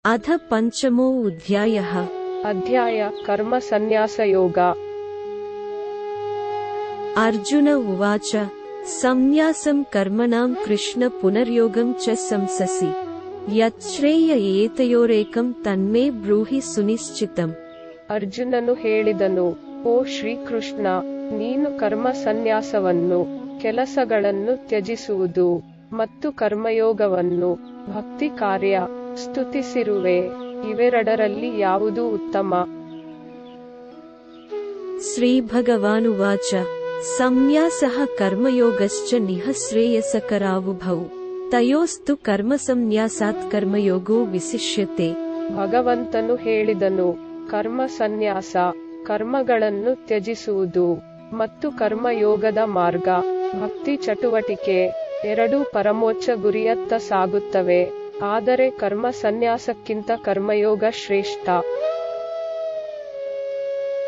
अथ पंचमो अध्यायः। अध्याय कर्म संन्यास योग। अर्जुन उवाच संन्यासं कर्मणां कृष्ण पुनर्योगं च संससि यच्छ्रेय एतयोरेकं तन्मे ब्रूहि सुनिश्चितम्। ಅರ್ಜುನನು ಹೇಳಿದನು, ಓ ಶ್ರೀಕೃಷ್ಣ, ನೀನು ಕರ್ಮ ಸನ್ಯಾಸವನ್ನು, ಕೆಲಸಗಳನ್ನು ತ್ಯಜಿಸುವುದು ಮತ್ತು ಕರ್ಮಯೋಗವನ್ನು, ಭಕ್ತಿ ಕಾರ್ಯ ಸ್ತುತಿಸಿರುವೆ. ಇವೆರಡರಲ್ಲಿ ಯಾವುದು ಉತ್ತಮ? ಶ್ರೀಭಗವಾನುವಾಚ ಸಂನ್ಯಾಸಃ ಕರ್ಮಯೋಗಶ್ಚ ನಿಃಶ್ರೇಯಸಕರಾವುಭೌ ತಯೋಸ್ತು ಕರ್ಮಸನ್ಯಾಸಾತ್ ಕರ್ಮಯೋಗೋ ವಿಶಿಷ್ಯತೆ. ಭಗವಂತನು ಹೇಳಿದನು, ಕರ್ಮ ಸನ್ಯಾಸ, ಕರ್ಮಗಳನ್ನು ತ್ಯಜಿಸುವುದು, ಮತ್ತು ಕರ್ಮಯೋಗದ ಮಾರ್ಗ, ಭಕ್ತಿ ಚಟುವಟಿಕೆ ಎರಡೂ ಪರಮೋಚ್ಚ ಗುರಿಯತ್ತ ಸಾಗುತ್ತವೆ. ಆದರೆ ಕರ್ಮ ಸನ್ಯಾಸಕ್ಕಿಂತ ಕರ್ಮಯೋಗ ಶ್ರೇಷ್ಠ.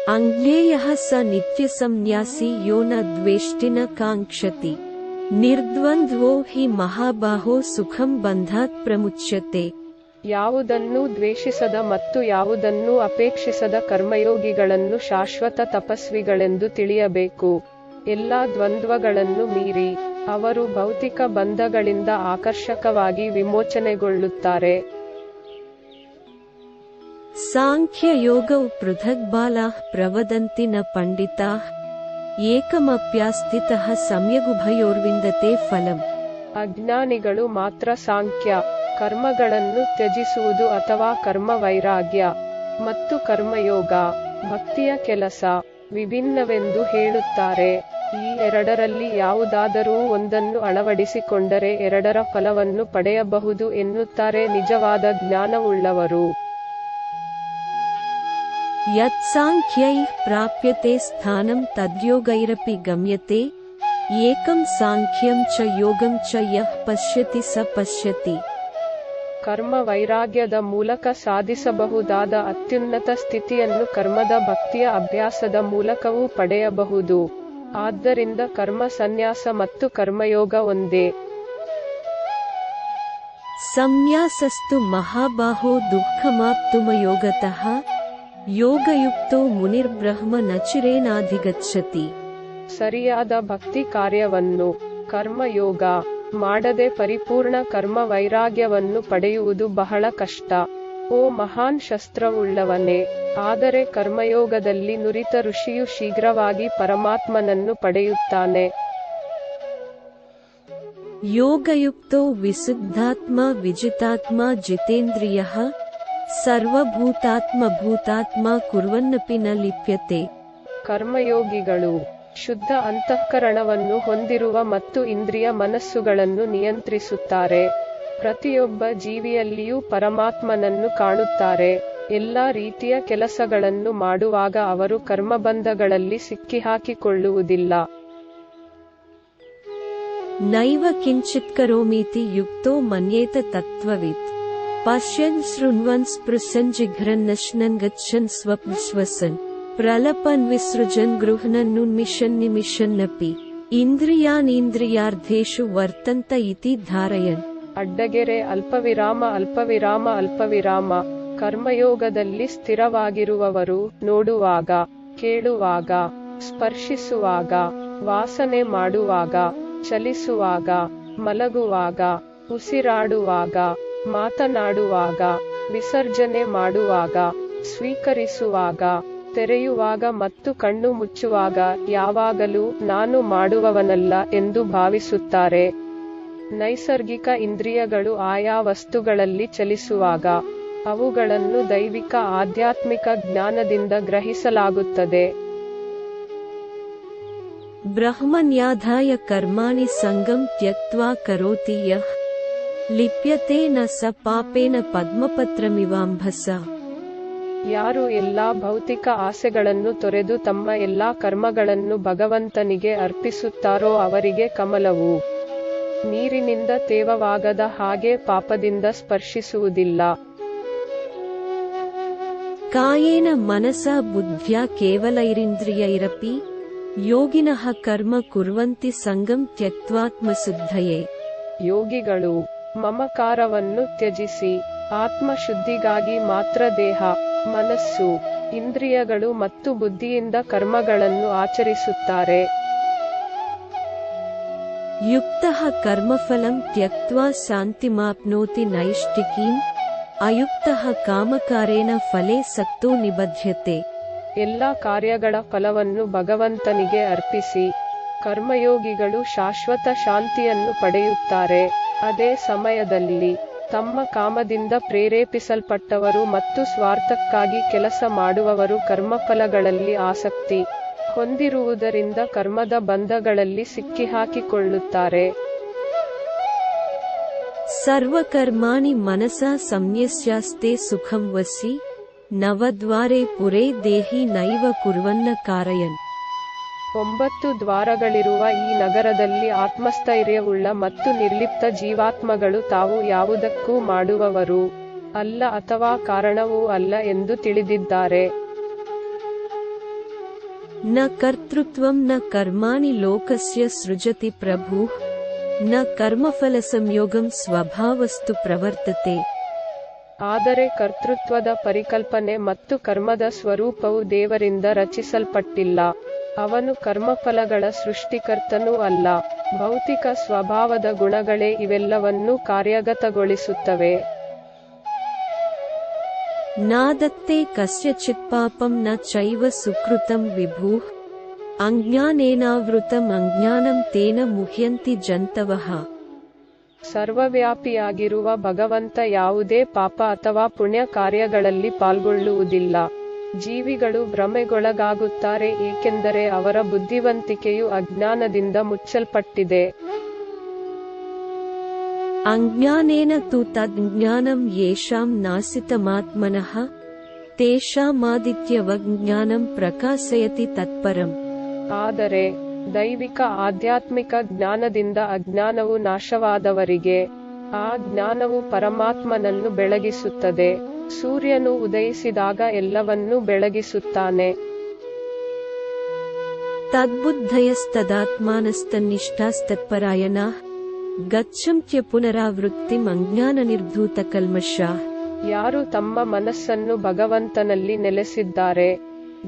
ಅಜ್ಞೇಯಃ ಸ ನಿತ್ಯ ಸಂನ್ಯಾಸಿ ಯೋ ನ ದ್ವೇಷ್ಟಿ ನ ಕಾಂಕ್ಷತಿ ನಿರ್ದ್ವಂದ್ವೋ ಹಿ ಮಹಾಬಾಹೋ ಸುಖಂ ಬಂಧಾತ್ ಪ್ರಮುಚ್ಯತೆ. ಯಾವುದನ್ನೂ ದ್ವೇಷಿಸದ ಮತ್ತು ಯಾವುದನ್ನೂ ಅಪೇಕ್ಷಿಸದ ಕರ್ಮಯೋಗಿಗಳನ್ನು ಶಾಶ್ವತ ತಪಸ್ವಿಗಳೆಂದು ತಿಳಿಯಬೇಕು. ಎಲ್ಲಾ ದ್ವಂದ್ವಗಳನ್ನು ಮೀರಿ ಅವರು ಭೌತಿಕ ಬಂಧಗಳಿಂದ ಆಕರ್ಷಕವಾಗಿ ವಿಮೋಚನೆಗೊಳ್ಳುತ್ತಾರೆ. ಸಾಂಖ್ಯ ಯೋಗೌ ಪೃಥಗ್ಬಾಲಾಃ ಪ್ರವದಂತಿ ನ ಪಂಡಿತಾಃ ಏಕಮಪ್ಯಾಸ್ಥಿತಃ ಸಮ್ಯಗುಭಯೋರ್ವಿಂದತೆ ಫಲಂ. ಅಜ್ಞಾನಿಗಳು ಮಾತ್ರ ಸಾಂಖ್ಯ ಕರ್ಮಗಳನ್ನು ತ್ಯಜಿಸುವುದು ಅಥವಾ ಕರ್ಮ ವೈರಾಗ್ಯ ಮತ್ತು ಕರ್ಮಯೋಗ ಭಕ್ತಿಯ ಕೆಲಸ ವಿಭಿನ್ನವೆಂದು ಹೇಳುತ್ತಾರೆ. ಈ ಎರಡರಲ್ಲಿ ಯಾವುದಾದರೂ ಒಂದನ್ನು ಅಳವಡಿಸಿಕೊಂಡರೆ ಎರಡರ ಫಲವನ್ನು ಪಡೆಯಬಹುದು ಎನ್ನುತ್ತಾರೆ ನಿಜವಾದ ಜ್ಞಾನವುಳ್ಳವರು. ಯತ್ ಸಾಂಖ್ಯೈಃ ಪ್ರಾಪ್ಯತೆ ಸ್ಥಾನಂ ತದ್ಯೋಗೈರಪಿ ಗಮ್ಯತೆ ಏಕಂ ಸಾಂಖ್ಯಂ ಚ ಯೋಗಂ ಚ ಯಃ ಪಶ್ಯತಿ ಸ ಪಶ್ಯತಿ. ಕರ್ಮ ವೈರಾಗ್ಯದ ಮೂಲಕ ಸಾಧಿಸಬಹುದಾದ ಅತ್ಯುನ್ನತ ಸ್ಥಿತಿಯನ್ನು ಕರ್ಮದ ಭಕ್ತಿಯ ಅಭ್ಯಾಸದ ಮೂಲಕವೂ ಪಡೆಯಬಹುದು. ಆದ್ದರಿಂದ ಕರ್ಮ ಸನ್ಯಾಸ ಮತ್ತು ಕರ್ಮಯೋಗ ಒಂದೇ. ಸಂನ್ಯಾಸಸ್ತು ಮಹಾಬಾಹೋ ದುಃಖಮಾಪ್ತುಮಯೋಗತಃ ಯೋಗಯುಕ್ತೋ ಮುನಿರ್ಬ್ರಹ್ಮ ನಚಿರೇನಾಧಿಗಚ್ಚತಿ. ಸರಿಯಾದ ಭಕ್ತಿ ಕಾರ್ಯವನ್ನು ಕರ್ಮಯೋಗ ಮಾಡದೆ ಪರಿಪೂರ್ಣ ಕರ್ಮ ವೈರಾಗ್ಯವನ್ನು ಪಡೆಯುವುದು ಬಹಳ ಕಷ್ಟ. ಓ ಮಹಾನ್ ಶಸ್ತ್ರವುಳ್ಳವನೇ, ಆದರೆ ಕರ್ಮಯೋಗದಲ್ಲಿ ನುರಿತ ಋಷಿಯು ಶೀಘ್ರವಾಗಿ ಪರಮಾತ್ಮನನ್ನು ಪಡೆಯುತ್ತಾನೆ. ಯೋಗಯುಕ್ತೋ ವಿಶುದ್ಧಾತ್ಮ ವಿಜಿತಾತ್ಮ ಜಿತೇಂದ್ರಿಯಃ ಸರ್ವಭೂತಾತ್ಮ ಭೂತಾತ್ಮ ಕುರ್ವನ್ನಪಿ ನ ಲಿಪ್ಯತೆ. ಕರ್ಮಯೋಗಿಗಳು ಶುದ್ಧ ಅಂತಃಕರಣವನ್ನು ಹೊಂದಿರುವ ಮತ್ತು ಇಂದ್ರಿಯ ಮನಸ್ಸುಗಳನ್ನು ನಿಯಂತ್ರಿಸುತ್ತಾರೆ. ಪ್ರತಿಯೊಬ್ಬ ಜೀವಿಯಲ್ಲಿಯೂ ಪರಮಾತ್ಮನನ್ನು ಕಾಣುತ್ತಾರೆ. ಎಲ್ಲಾ ರೀತಿಯ ಕೆಲಸಗಳನ್ನು ಮಾಡುವಾಗ ಅವರು ಕರ್ಮಬಂಧಗಳಲ್ಲಿ ಸಿಕ್ಕಿಹಾಕಿಕೊಳ್ಳುವುದಿಲ್ಲ. ನೈವ ಕಿಂಚಿತ್ ಕರೋಮೀತಿ ಯುಕ್ತೋ ಮನ್ಯೇತ ತತ್ವವಿತ್ ಪಶ್ಯನ್ ಶೃಣ್ವನ್ ಸ್ಪೃಶನ್ ಜಿಘ್ರನ್ ನಶ್ನನ್ ಗಚ್ಚನ್ ಸ್ವಪ್ನ ಶ್ವಸನ್ ಪ್ರಲಪನ್ ವಿಸೃಜನ್ ಗೃಹ್ಣನ್ನುನ್ಮಿಷನ್ ನಿಮಿಷನ್ನಪಿ ಇಂದ್ರಿಯಾನೀಂದ್ರಿಯಾರ್ಥೇಷು ವರ್ತಂತ ಇತಿ ಧಾರಯನ್. ಅಡ್ಡಗೆರೆ ಅಲ್ಪವಿರಾಮ ಅಲ್ಪವಿರಾಮ ಅಲ್ಪವಿರಾಮ. ಕರ್ಮಯೋಗದಲ್ಲಿ ಸ್ಥಿರವಾಗಿರುವವರು ನೋಡುವಾಗ, ಕೇಳುವಾಗ, ಸ್ಪರ್ಶಿಸುವಾಗ, ವಾಸನೆ ಮಾಡುವಾಗ, ಚಲಿಸುವಾಗ, ಮಲಗುವಾಗ, ಉಸಿರಾಡುವಾಗ, ಮಾತನಾಡುವಾಗ, ವಿಸರ್ಜನೆ ಮಾಡುವಾಗ, ಸ್ವೀಕರಿಸುವಾಗ, ತೆರೆಯುವಾಗ ಮತ್ತು ಕಣ್ಣು ಮುಚ್ಚುವಾಗ ಯಾವಾಗಲೂ ನಾನು ಮಾಡುವವನಲ್ಲ ಎಂದು ಭಾವಿಸುತ್ತಾರೆ. ನೈಸರ್ಗಿಕ ಇಂದ್ರಿಯಗಳು ಆಯಾ ವಸ್ತುಗಳಲ್ಲಿ ಚಲಿಸುವಾಗ ಅವುಗಳನ್ನು ದೈವಿಕ ಆಧ್ಯಾತ್ಮಿಕ ಜ್ಞಾನದಿಂದ ಗ್ರಹಿಸಲಾಗುತ್ತದೆ. ಬ್ರಹ್ಮಣ್ಯಾಧಾಯ ಕರ್ಮಾಣಿ ಸಂಗಂ ತ್ಯಕ್ತ್ವಾ ಕರೋತಿ ಯಃ ಲಿಪ್ಯತೆ ನ ಸ ಪಾಪೇನ ಪದ್ಮಪತ್ರಮಿವಾಂಭಸ. ಯಾರು ಎಲ್ಲಾ ಭೌತಿಕ ಆಸೆಗಳನ್ನು ತೊರೆದು ತಮ್ಮ ಎಲ್ಲಾ ಕರ್ಮಗಳನ್ನು ಭಗವಂತನಿಗೆ ಅರ್ಪಿಸುತ್ತಾರೋ ಅವರಿಗೆ ಕಮಲವು ನೀರಿನಿಂದ ತೇವವಾಗದ ಹಾಗೆ ಪಾಪದಿಂದ ಸ್ಪರ್ಶಿಸುವುದಿಲ್ಲ. ಕಾಯೇನ ಮನಸಾ ಬುದ್ಧ್ಯಾ ಕೇವಲೈರಿಂದ್ರಿಯೈರಪಿ ಯೋಗಿನಃ ಕರ್ಮ ಕುರ್ವಂತಿ ಸಂಗಂ ತ್ಯಕ್ತ್ವಾತ್ಮಶುದ್ಧಯೇ. ಯೋಗಿಗಳು ಮಮಕಾರವನ್ನು ತ್ಯಜಿಸಿ ಆತ್ಮಶುದ್ಧಿಗಾಗಿ ಮಾತ್ರ ದೇಹ, ಮನಸ್ಸು, ಇಂದ್ರಿಯಗಳು ಮತ್ತು ಬುದ್ಧಿಯಿಂದ ಕರ್ಮಗಳನ್ನು ಆಚರಿಸುತ್ತಾರೆ. ಯುಕ್ತಃ ಕರ್ಮಫಲಂ ತ್ಯಕ್ತ್ವಾ ಶಾಂತಿಮಾಪ್ನೋತಿ ನೈಷ್ಠಿಕೀಂ ಅಯುಕ್ತಃ ಕಾಮಕಾರೇಣ ಫಲೇ ಸಕ್ತೋ ನಿಬಧ್ಯತೆ. ಎಲ್ಲ ಕಾರ್ಯಗಳ ಫಲವನ್ನು ಭಗವಂತನಿಗೆ ಅರ್ಪಿಸಿ ಕರ್ಮಯೋಗಿಗಳು ಶಾಶ್ವತ ಶಾಂತಿಯನ್ನು ಪಡೆಯುತ್ತಾರೆ. ಅದೇ ಸಮಯದಲ್ಲಿ ತಮ್ಮ ಕಾಮದಿಂದ ಪ್ರೇರೇಪಿಸಲ್ಪಟ್ಟವರು ಮತ್ತು ಸ್ವಾರ್ಥಕ್ಕಾಗಿ ಕೆಲಸ ಮಾಡುವವರು ಕರ್ಮಫಲಗಳಲ್ಲಿ ಆಸಕ್ತಿ ಹೊಂದಿರುವುದರಿಂದ ಕರ್ಮದ ಬಂಧಗಳಲ್ಲಿ ಸಿಕ್ಕಿಹಾಕಿಕೊಳ್ಳುತ್ತಾರೆ. ಸರ್ವಕರ್ಮಾಣಿ ಮನಸಾ ಸಂನ್ಯಸ್ಯಾಸ್ತೆ ಸುಖಂ ವಸಿ ನವದ್ವಾರೆ ಪುರೇ ದೇಹಿ ನೈವ ಕುರ್ವನ್ನ ಕಾರಯನ್. 9 ದ್ವಾರಗಳಿರುವ ಈ ನಗರದಲ್ಲಿ ಆತ್ಮಸ್ಥೈರ್ಯವುಳ್ಳ ಮತ್ತು ನಿರ್ಲಿಪ್ತ ಜೀವಾತ್ಮಗಳು ತಾವು ಯಾವುದಕ್ಕೂ ಮಾಡುವವರು ಅಲ್ಲ ಅಥವಾ ಕಾರಣವೂ ಅಲ್ಲ ಎಂದು ತಿಳಿದಿದ್ದಾರೆ. ನ ಕರ್ತೃತ್ವಂ ನ ಕರ್ಮಾಣಿ ಲೋಕಸ್ಯ ಸೃಜತಿ ಪ್ರಭುಃ ನ ಕರ್ಮಫಲ ಸಂಯೋಗಂ ಸ್ವಭಾವಸ್ತು ಪ್ರವರ್ತತೆ. ಆದರೆ ಕರ್ತೃತ್ವದ ಪರಿಕಲ್ಪನೆ ಮತ್ತು ಕರ್ಮದ ಸ್ವರೂಪವು ದೇವರಿಂದ ರಚಿಸಲ್ಪಟ್ಟಿಲ್ಲ. ಅವನು ಕರ್ಮಫಲಗಳ ಸೃಷ್ಟಿಕರ್ತನೂ ಅಲ್ಲ. ಭೌತಿಕ ಸ್ವಭಾವದ ಗುಣಗಳೇ ಇವೆಲ್ಲವನ್ನೂ ಕಾರ್ಯಗತಗೊಳಿಸುತ್ತವೆ. ನಾದತ್ತೆ ಕಸ್ಯಚಿತ್ ಪಾಪಂ ನ ಚೈವ ಸುಕೃತಂ ವಿಭುಃ ಅಜ್ಞಾನೇನಾವೃತಂ ಅಜ್ಞಾನಂ ತೇನ ಮುಹ್ಯಂತಿ ಜಂತವಃ. ಸರ್ವವ್ಯಾಪಿಯಾಗಿರುವ ಭಗವಂತ ಯಾವುದೇ ಪಾಪ ಅಥವಾ ಪುಣ್ಯ ಕಾರ್ಯಗಳಲ್ಲಿ ಪಾಲ್ಗೊಳ್ಳುವುದಿಲ್ಲ. ಜೀವಿಗಳು ಭ್ರಮೆಗೊಳಗಾಗುತ್ತಾರೆ ಏಕೆಂದರೆ ಅವರ ಬುದ್ಧಿವಂತಿಕೆಯು ಅಜ್ಞಾನದಿಂದ ಮುಚ್ಚಲ್ಪಟ್ಟಿದೆ. ಅಜ್ಞಾನೇನ ತು ತಜ್ಞಾನಂ ಯೇಷಾಂ ನಾಸಿತಮಾತ್ಮನಃ ತೇಷಾಮಾದಿತ್ಯವಜ್ಞಾನಂ ಪ್ರಕಾಶಯತಿ ತತ್ಪರಂ. ಆದರೆ ದೈವಿಕ ಆಧ್ಯಾತ್ಮಿಕ ಜ್ಞಾನದಿಂದ ಅಜ್ಞಾನವು ನಾಶವಾದವರಿಗೆ ಆ ಜ್ಞಾನವು ಪರಮಾತ್ಮನನ್ನು ಬೆಳಗಿಸುತ್ತದೆ. ಸೂರ್ಯನು ಉದಯಿಸಿದಾಗ ಎಲ್ಲವನ್ನೂ ಬೆಳಗಿಸುತ್ತಾನೆ. ತದ್ಬುದ್ಧಯಸ್ತದಾತ್ಮಾನಸ್ತನ್ನಿಷ್ಠಾಸ್ತತ್ಪರಾಯಣಾಃ ಗಚ್ಚಂತ್ಯ ಪುನರಾವೃತ್ತಿಂ ಅಜ್ಞಾನನಿರ್ಧೂತಕಲ್ಮಷಾಃ. ಯಾರು ತಮ್ಮ ಮನಸ್ಸನ್ನು ಭಗವಂತನಲ್ಲಿ ನೆಲೆಸಿದ್ದಾರೆ,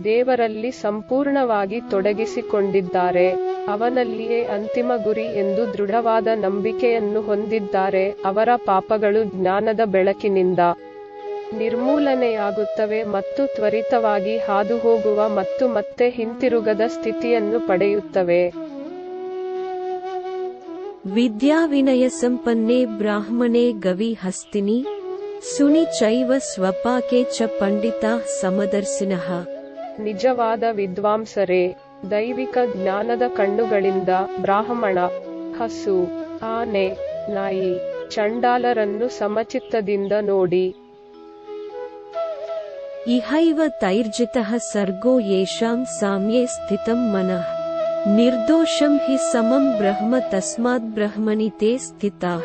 ದೇವರಲ್ಲಿ ಸಂಪೂರ್ಣವಾಗಿ ತೊಡಗಿಸಿಕೊಂಡಿದ್ದಾರೆ, ಅವನಲ್ಲಿಯೇ ಅಂತಿಮ ಗುರಿ ಎಂದು ದೃಢವಾದ ನಂಬಿಕೆಯನ್ನು ಹೊಂದಿದ್ದಾರೆ, ಅವರ ಪಾಪಗಳು ಜ್ಞಾನದ ಬೆಳಕಿನಿಂದ ನಿರ್ಮೂಲನೆಯಾಗುತ್ತವೆ ಮತ್ತು ತ್ವರಿತವಾಗಿ ಹಾದುಹೋಗುವ ಮತ್ತು ಮತ್ತೆ ಹಿಂತಿರುಗದ ಸ್ಥಿತಿಯನ್ನು ಪಡೆಯುತ್ತವೆ. ವಿದ್ಯಾವಿನಯ ಸಂಪನ್ನೇ ಬ್ರಾಹ್ಮಣೇ ಗವಿ ಹಸ್ತಿನಿ ಸುನಿ ಚೈವ ಸ್ವಪಾಕೆ ಚ ಪಂಡಿತಾ ಸಮದರ್ಶಿನಃ. ನಿಜವಾದ ವಿದ್ವಾಂಸರೇ, ದೈವಿಕ ಜ್ಞಾನದ ಕಣ್ಣುಗಳಿಂದ ಬ್ರಾಹ್ಮಣ, ಹಸು, ಆನೆ, ನಾಯಿ, ಚಂಡಾಲರನ್ನು ಸಮಚಿತ್ತದಿಂದ ನೋಡಿ. ಇಹೈವ ತೈರ್ಜಿತಃ ಸರ್ಗೋ ಯೇಷಾಂ ಸಾಮ್ಯೇ ಸ್ಥಿತಂ ಮನಃ ನಿರ್ದೋಷಂ ಹಿ ಸಮಂ ಬ್ರಹ್ಮ ತಸ್ಮಾತ್ ಬ್ರಹ್ಮಣಿ ತೇ ಸ್ಥಿತಾಃ.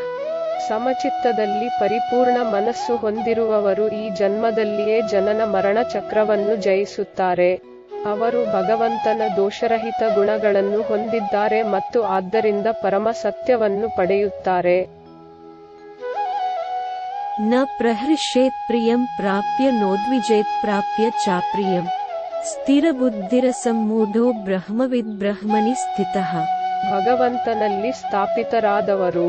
ಸಮಚಿತ್ತದಲ್ಲಿ ಪರಿಪೂರ್ಣ ಮನಸ್ಸು ಹೊಂದಿರುವವರು ಈ ಜನ್ಮದಲ್ಲಿಯೇ ಜನನ ಮರಣ ಚಕ್ರವನ್ನು ಜಯಿಸುತ್ತಾರೆ. ಅವರು ಭಗವಂತನ ದೋಷರಹಿತ ಗುಣಗಳನ್ನು ಹೊಂದಿದ್ದಾರೆ ಮತ್ತು ಆದ್ದರಿಂದ ಪರಮ ಸತ್ಯವನ್ನು ಪಡೆಯುತ್ತಾರೆ. ನ ಪ್ರಹೃಷ್ಯೇತ್ ಪ್ರಿಯಂ ಪ್ರಾಪ್ಯ ನೋದ್ವಿಜೇತ್ ಪ್ರಾಪ್ಯ ಚಾಪ್ರಿಯಂ ಸ್ಥಿರಬುದ್ಧಿರಸಮ್ಮೂಢೋ ಬ್ರಹ್ಮವಿದ್ ಬ್ರಹ್ಮಣಿ ಸ್ಥಿತಃ. ಭಗವಂತನಲ್ಲಿ ಸ್ಥಾಪಿತರಾದವರು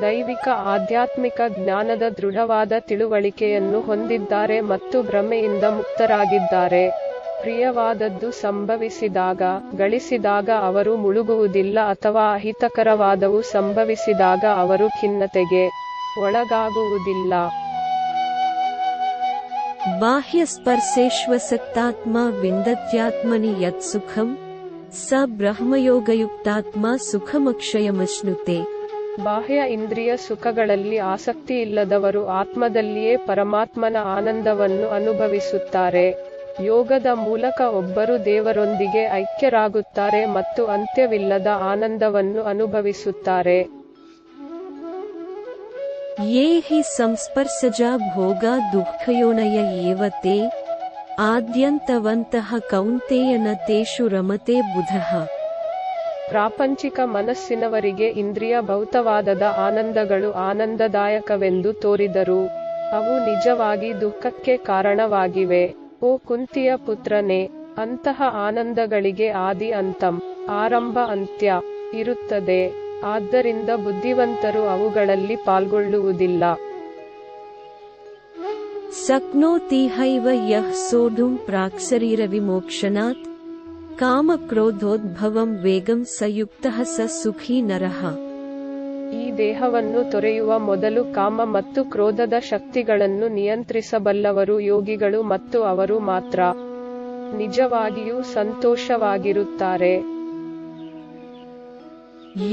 ದೈವಿಕ ಆಧ್ಯಾತ್ಮಿಕ ಜ್ಞಾನದ ದೃಢವಾದ ತಿಳುವಳಿಕೆಯನ್ನು ಹೊಂದಿದ್ದಾರೆ ಮತ್ತು ಭ್ರಮೆಯಿಂದ ಮುಕ್ತರಾಗಿದ್ದಾರೆ. ಪ್ರಿಯವಾದದ್ದು ಸಂಭವಿಸಿದಾಗ, ಗಳಿಸಿದಾಗ ಅವರು ಮುಳುಗುವುದಿಲ್ಲ ಅಥವಾ ಅಹಿತಕರವಾದವು ಸಂಭವಿಸಿದಾಗ ಅವರು ಖಿನ್ನತೆಗೆ ಒಳಗಾಗುವುದಿಲ್ಲ. ಬಾಹ್ಯ ಸ್ಪರ್ಶೇಷ್ವಸಕ್ತಾತ್ಮ ವಿಂದತ್ಯಾತ್ಮನಿ ಯತ್ ಸುಖಂ ಸ ಬ್ರಹ್ಮಯೋಗಯುಕ್ತಾತ್ಮ ಸುಖಮಕ್ಷಯಮಶ್ನುತೆ. ಬಾಹ್ಯ ಇಂದ್ರಿಯ ಸುಖಗಳಲ್ಲಿ ಆಸಕ್ತಿಯಿಲ್ಲದವರು ಆತ್ಮದಲ್ಲಿಯೇ ಪರಮಾತ್ಮನ ಆನಂದವನ್ನು ಅನುಭವಿಸುತ್ತಾರೆ. ಯೋಗದ ಮೂಲಕ ಒಬ್ಬರು ದೇವರೊಂದಿಗೆ ಐಕ್ಯರಾಗುತ್ತಾರೆ ಮತ್ತು ಅಂತ್ಯವಿಲ್ಲದ ಆನಂದವನ್ನು ಅನುಭವಿಸುತ್ತಾರೆ. ಯೇ ಹಿ ಸಂಸ್ಪರ್ಶಜಾ ಭೋಗ ದುಃಖಯೋನಯ ಏವ ತೇ ಆದ್ಯಂತವಂತಹ ಕೌಂತೇಯ ನ ತೇಷು ರಮತೆ ಬುಧಃ. ಪ್ರಾಪಂಚಿಕ ಮನಸ್ಸಿನವರಿಗೆ ಇಂದ್ರಿಯ ಭೌತವಾದದ ಆನಂದಗಳು ಆನಂದದಾಯಕವೆಂದು ತೋರಿದರು, ಅವು ನಿಜವಾಗಿ ದುಃಖಕ್ಕೆ ಕಾರಣವಾಗಿವೆ. ಓ ಕುಂತಿಯ ಪುತ್ರನೇ, ಅಂತಹ ಆನಂದಗಳಿಗೆ ಆದಿ ಅಂತಂ, ಆರಂಭ ಅಂತ್ಯ ಇರುತ್ತದೆ. ಆದ್ದರಿಂದ ಬುದ್ಧಿವಂತರು ಅವುಗಳಲ್ಲಿ ಪಾಲ್ಗೊಳ್ಳುವುದಿಲ್ಲ. ಶಕ್ನೋತಿ ಹೈವ ಯಃ ಸೋಢುಂ ಪ್ರಾಕ್ಶರೀರ ವಿಮೋಕ್ಷನಾತ್ ಕಾಮಕ್ರೋಧೋದ್ಭವಂ ವೇಗಂ ಸಯುಕ್ತಃ ಸ ಸುಖೀ ನರಃ. ಈ ದೇಹವನ್ನು ತೊರೆಯುವ ಮೊದಲು ಕಾಮ ಮತ್ತು ಕ್ರೋಧದ ಶಕ್ತಿಗಳನ್ನು ನಿಯಂತ್ರಿಸಬಲ್ಲವರು ಯೋಗಿಗಳು ಮತ್ತು ಅವರು ಮಾತ್ರ ನಿಜವಾಗಿಯೂ ಸಂತೋಷವಾಗಿರುತ್ತಾರೆ.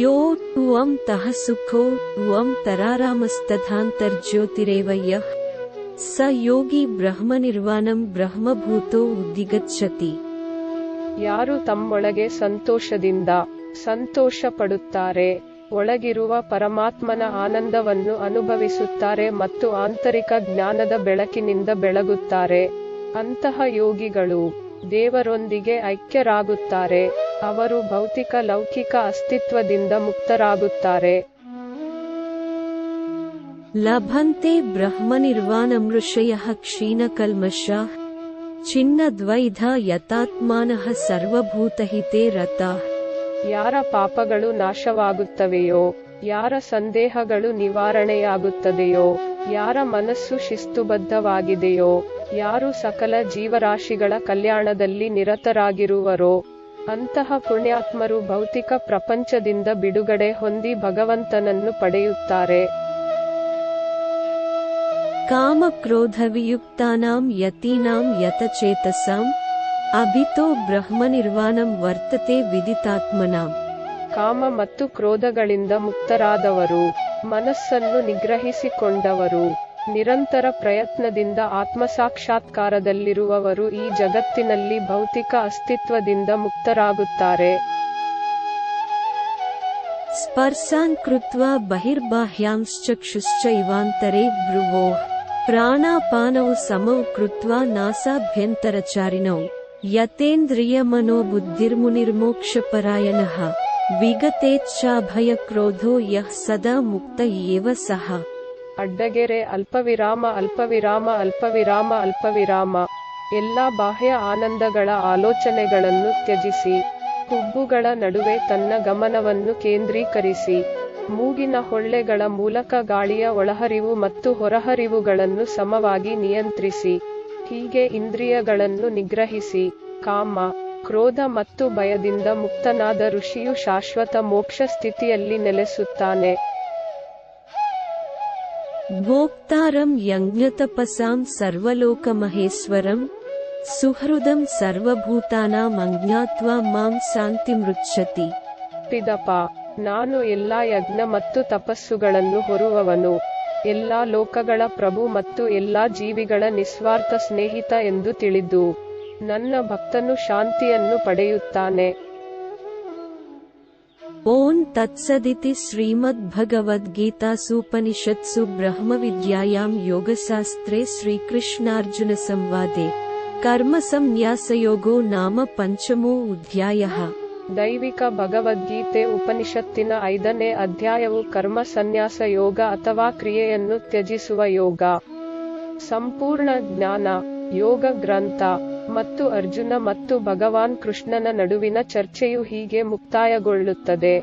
ಯೋ ತ್ವಂ ತಃ ಸುಖೋ ತ್ವಂ ತರಾರಾಮಸ್ತಥಾಂತರ್ಜ್ಯೋತಿರೇವ ಯಃ ಸ ಯೋಗಿ ಬ್ರಹ್ಮನಿರ್ವಾಣಂ ಬ್ರಹ್ಮಭೂತೋ ಉದ್ದಿಗಚ್ಚತಿ. ಯಾರು ತಮ್ಮೊಳಗೆ ಸಂತೋಷದಿಂದ ಸಂತೋಷ ಪಡುತ್ತಾರೆ, ಒಳಗಿರುವ ಪರಮಾತ್ಮನ ಆನಂದವನ್ನು ಅನುಭವಿಸುತ್ತಾರೆ ಮತ್ತು ಆಂತರಿಕ ಜ್ಞಾನದ ಬೆಳಕಿನಿಂದ ಬೆಳಗುತ್ತಾರೆ, ಅಂತಹ ಯೋಗಿಗಳು ದೇವರೊಂದಿಗೆ ಐಕ್ಯರಾಗುತ್ತಾರೆ. ಅವರು ಭೌತಿಕ ಲೌಕಿಕ ಅಸ್ತಿತ್ವದಿಂದ ಮುಕ್ತರಾಗುತ್ತಾರೆ. ಲಭಂತೆ ಬ್ರಹ್ಮನಿರ್ವಾಣಂ ಋಷಯಃ ಕ್ಷೀಣಕಲ್ಮಷಾಃ ಚಿನ್ನದ್ವೈಧ ಯತಾತ್ಮಾನಃ ಸರ್ವಭೂತಹಿತೇ ರತಾಃ. ಯಾರ ಪಾಪಗಳು ನಾಶವಾಗುತ್ತವೆಯೋ, ಯಾರ ಸಂದೇಹಗಳು ನಿವಾರಣೆಯಾಗುತ್ತದೆಯೋ, ಯಾರ ಮನಸ್ಸು ಶಿಸ್ತುಬದ್ಧವಾಗಿದೆಯೋ, ಯಾರು ಸಕಲ ಜೀವರಾಶಿಗಳ ಕಲ್ಯಾಣದಲ್ಲಿ ನಿರತರಾಗಿರುವರೋ, ಅಂತಹ ಪುಣ್ಯಾತ್ಮರು ಭೌತಿಕ ಪ್ರಪಂಚದಿಂದ ಬಿಡುಗಡೆ ಹೊಂದಿ ಭಗವಂತನನ್ನು ಪಡೆಯುತ್ತಾರೆ. ಕಾಮಕ್ರೋಧವಿಯುಕ್ತಾನಾಂ ಯತೀನಾಂ ಯತಚೇತಸಾಂ ಅಭಿತೋ ಬ್ರಹ್ಮನಿರ್ವಾಣಂ ವರ್ತತೆ ವಿದಿತಾತ್ಮನಾಂ. ಕಾಮ ಮತ್ತು ಕ್ರೋಧಗಳಿಂದ ಮುಕ್ತರಾದವರು, ಮನಸ್ಸನ್ನು ನಿಗ್ರಹಿಸಿಕೊಂಡವರು, ನಿರಂತರ ಪ್ರಯತ್ನದಿಂದ ಆತ್ಮಸಾಕ್ಷಾತ್ಕಾರದಲ್ಲಿರುವವರು ಈ ಜಗತ್ತಿನಲ್ಲಿ ಭೌತಿಕ ಅಸ್ತಿತ್ವದಿಂದ ಮುಕ್ತರಾಗುತ್ತಾರೆ. ಸ್ಪರ್ಶಾನ್ ಕೃತ್ವಾ ಬಹಿರ್ಬಾಹ್ಯಾಂಶ್ಚಕ್ಷುಶ್ಚ ಇವಾಂತರೆ ಭ್ರುವೋಃ ಪ್ರಾಣಾಪಾನೌ ಸಮೌ ಕೃತ್ವಾ ನಾಸಾಭ್ಯಂತರಚಾರಿಣೌ ಯತೇಂದ್ರಿಯಮನೋಬುದ್ಧಿರ್ಮುನಿರ್ಮೋಕ್ಷಪರಾಯಣಃ ವಿಗತೇಚ್ಛಾಭಯಕ್ರೋಧೋ ಯಃ ಸದಾ ಮುಕ್ತ ಏವ ಸಃ. ಅಡ್ಡಗೆರೆ ಅಲ್ಪವಿರಾಮ ಅಲ್ಪವಿರಾಮ ಅಲ್ಪವಿರಾಮ ಅಲ್ಪವಿರಾಮ. ಎಲ್ಲಾ ಬಾಹ್ಯ ಆನಂದಗಳ ಆಲೋಚನೆಗಳನ್ನು ತ್ಯಜಿಸಿ, ಹುಬ್ಬುಗಳ ನಡುವೆ ತನ್ನ ಗಮನವನ್ನು ಕೇಂದ್ರೀಕರಿಸಿ, ಮೂಗಿನ ಹೊಳ್ಳೆಗಳ ಮೂಲಕ ಗಾಳಿಯ ಒಳಹರಿವು ಮತ್ತು ಹೊರಹರಿವುಗಳನ್ನು ಸಮವಾಗಿ ನಿಯಂತ್ರಿಸಿ, ಹೀಗೆ ಇಂದ್ರಿಯಗಳನ್ನು ನಿಗ್ರಹಿಸಿ, ಕಾಮ, ಕ್ರೋಧ ಮತ್ತು ಭಯದಿಂದ ಮುಕ್ತನಾದ ಋಷಿಯು ಶಾಶ್ವತ ಮೋಕ್ಷ ಸ್ಥಿತಿಯಲ್ಲಿ ನೆಲೆಸುತ್ತಾನೆ. ಭೋಕ್ತಾರಂ ಯಜ್ಞತಪಸಾಂ ಸರ್ವಲೋಕಮಹೇಶ್ವರಂ ಸುಹೃದಂ ಸರ್ವಭೂತಾನಾಂ ಅಜ್ಞಾತ್ವಾ ಮಾಂ ಶಾಂತಿಮೃಚ್ಛತಿ. ಪಿದಪ, ನಾನು ಎಲ್ಲಾ ಯಜ್ಞ ಮತ್ತು ತಪಸ್ಸುಗಳನ್ನು ಹೊರುವವನು, ಎಲ್ಲಾ ಲೋಕಗಳ ಪ್ರಭು ಮತ್ತು ಎಲ್ಲಾ ಜೀವಿಗಳ ನಿಸ್ವಾರ್ಥ ಸ್ನೇಹಿತ ಎಂದು ತಿಳಿದು ನನ್ನ ಭಕ್ತನು ಶಾಂತಿಯನ್ನು ಪಡೆಯುತ್ತಾನೆ. ಓಂ ತತ್ಸದಿತಿ ಶ್ರೀಮದ್ಭಗವದ್ಗೀತಾಸೂಪನಿಷತ್ಸು ಬ್ರಹ್ಮವಿದ್ಯಾಯಾಂ ಯೋಗಶಾಸ್ತ್ರೇ ಶ್ರೀಕೃಷ್ಣಾರ್ಜುನ ಸಂವಾದೆ ಕರ್ಮಸಂನ್ಯಾಸಯೋಗೋ ನಾಮ ಪಂಚಮೋ ಅಧ್ಯಾಯಃ. ದೈವಿಕ ಭಗವದ್ಗೀತೆ ಉಪನಿಷತ್ತಿನ 5ನೇ ಅಧ್ಯಾಯವು ಕರ್ಮ ಸನ್ಯಾಸ ಯೋಗ ಅಥವಾ ಕ್ರಿಯೆಯನ್ನು ತ್ಯಜಿಸುವ ಯೋಗ. ಸಂಪೂರ್ಣ ಜ್ಞಾನ ಯೋಗ ಗ್ರಂಥ ಮತ್ತು ಅರ್ಜುನ ಮತ್ತು ಭಗವಾನ್ ಕೃಷ್ಣನ ನಡುವಿನ ಚರ್ಚೆಯು ಹೀಗೆ ಮುಕ್ತಾಯಗೊಳ್ಳುತ್ತದೆ.